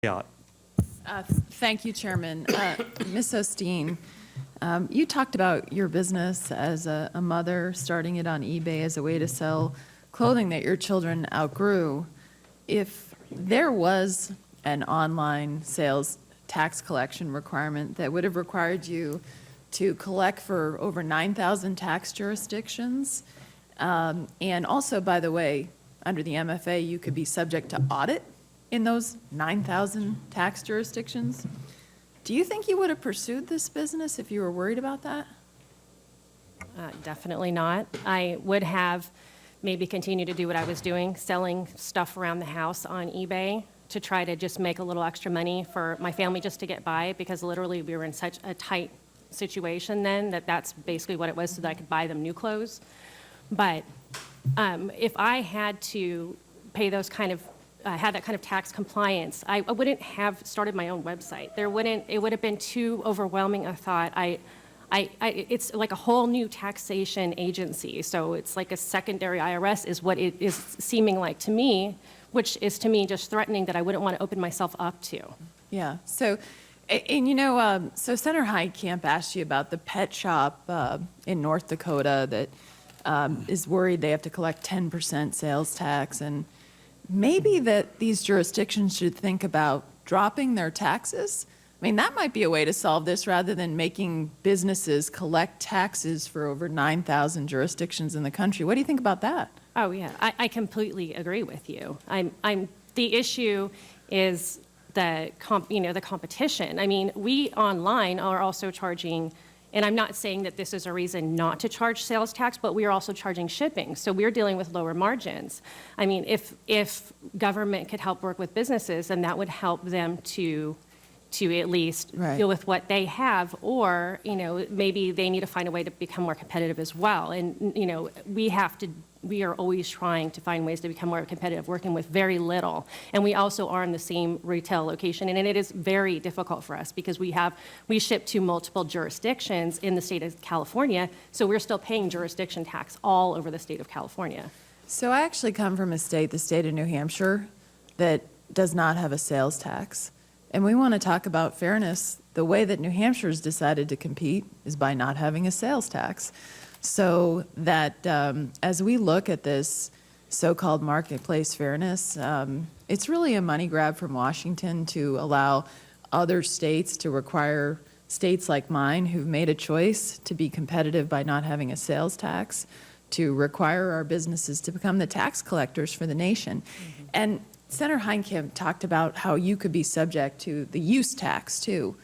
Yeah, Thank you, Chairman. Ms. Osteen, you talked about your business as a mother, starting it on eBay as a way to sell clothing that your children outgrew. If there was an online sales tax collection requirement that would have required you to collect for over 9,000 tax jurisdictions, and also, by the way, under the MFA, you could be subject to audit in those 9,000 tax jurisdictions. Do you think you would have pursued this business if you were worried about that? Definitely not. I would have maybe continued to do what I was doing, selling stuff around the house on eBay to try to just make a little extra money for my family just to get by, because literally we were in such a tight situation then that that's basically what it was, so that I could buy them new clothes. But if I had to pay those kind of had that kind of tax compliance, I wouldn't have started my own website. It would have been too overwhelming a thought. It's like a whole new taxation agency. So it's like a secondary IRS is what it is seeming like to me, which is to me just threatening that I wouldn't want to open myself up to. Yeah. So, and so Senator Heitkamp asked you about the pet shop in North Dakota that is worried they have to collect 10% sales tax, and maybe that these jurisdictions should think about dropping their taxes. I mean, that might be a way to solve this rather than making businesses collect taxes for over 9,000 jurisdictions in the country. What do you think about that? Oh, yeah, I completely agree with you. The issue is the competition. I mean, we online are also charging, and I'm not saying that this is a reason not to charge sales tax, but we are also charging shipping. So we're dealing with lower margins. I mean, if government could help work with businesses, then that would help them to at least deal with what they have, or, maybe they need to find a way to become more competitive as well. And, we are always trying to find ways to become more competitive, working with very little. And we also are in the same retail location, and it is very difficult for us because we ship to multiple jurisdictions in the state of California, so we're still paying jurisdiction tax all over the state of California. So I actually come from a state, the state of New Hampshire, that does not have a sales tax. And we want to talk about fairness. The way that New Hampshire's decided to compete is by not having a sales tax. So that as we look at this so-called marketplace fairness, it's really a money grab from Washington to allow other states to require states like mine who've made a choice to be competitive by not having a sales tax to require our businesses to become the tax collectors for the nation. Mm-hmm. And Senator Heitkamp talked about how you could be subject to the use tax too.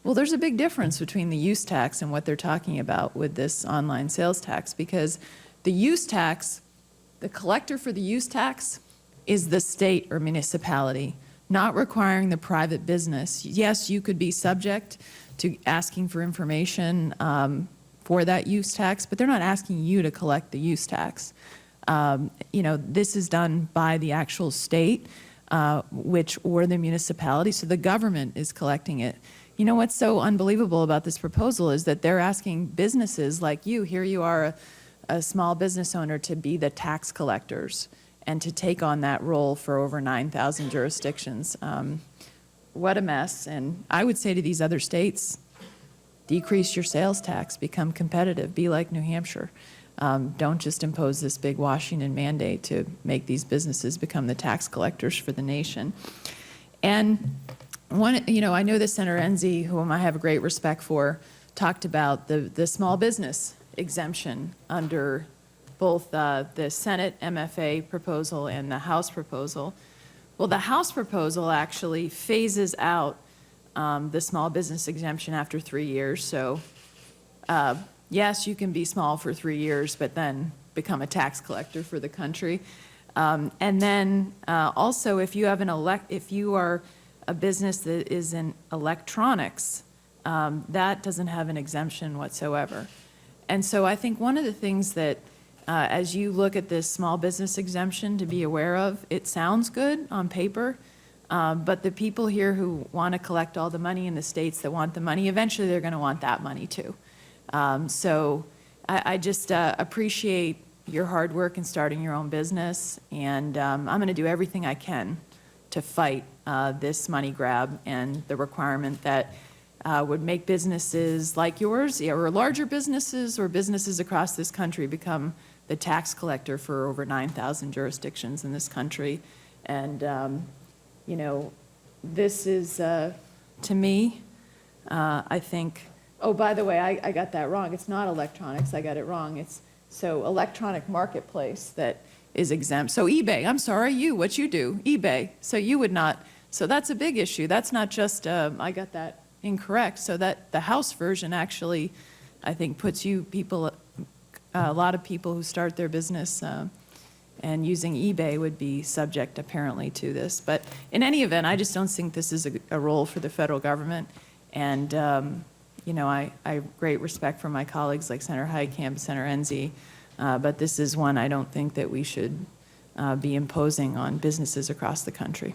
Well, there's a big difference between the use tax and what they're talking about with this online sales tax, because the use tax, the collector for the use tax is the state or municipality, not requiring the private business. Yes, you could be subject to asking for information for that use tax, but they're not asking you to collect the use tax. This is done by the actual state, or the municipality, so the government is collecting it. You know what's so unbelievable about this proposal is that they're asking businesses like you, here you are a small business owner, to be the tax collectors and to take on that role for over 9,000 jurisdictions. What a mess. And I would say to these other states, decrease your sales tax, become competitive, be like New Hampshire. Don't just impose this big Washington mandate to make these businesses become the tax collectors for the nation. And I know that Senator Enzi, whom I have a great respect for, talked about the small business exemption under both the Senate MFA proposal and the House proposal. Well, the House proposal actually phases out the small business exemption after 3 years. So yes, you can be small for 3 years, but then become a tax collector for the country. And then also, if you are a business that is in electronics, that doesn't have an exemption whatsoever. And so I think one of the things that, as you look at this small business exemption to be aware of, it sounds good on paper, but the people here who want to collect all the money in the states that want the money, eventually they're going to want that money too. So I just appreciate your hard work in starting your own business, and I'm going to do everything I can to fight this money grab and the requirement that would make businesses like yours, or larger businesses, or businesses across this country become the tax collector for over 9,000 jurisdictions in this country. And, you know, this is, to me, I think, oh, by the way, I got that wrong. It's not electronics. I got it wrong. It's so electronic marketplace that is exempt. So eBay, I'm sorry, what you do, eBay. So you would not, so that's a big issue. That's not just, I got that incorrect. So that the House version actually, I think, puts you people, a lot of people who start their business and using eBay would be subject apparently to this. But in any event, I just don't think this is a role for the federal government. And, you know, I have great respect for my colleagues like Senator Heitkamp, Senator Enzi, but this is one I don't think that we should be imposing on businesses across the country.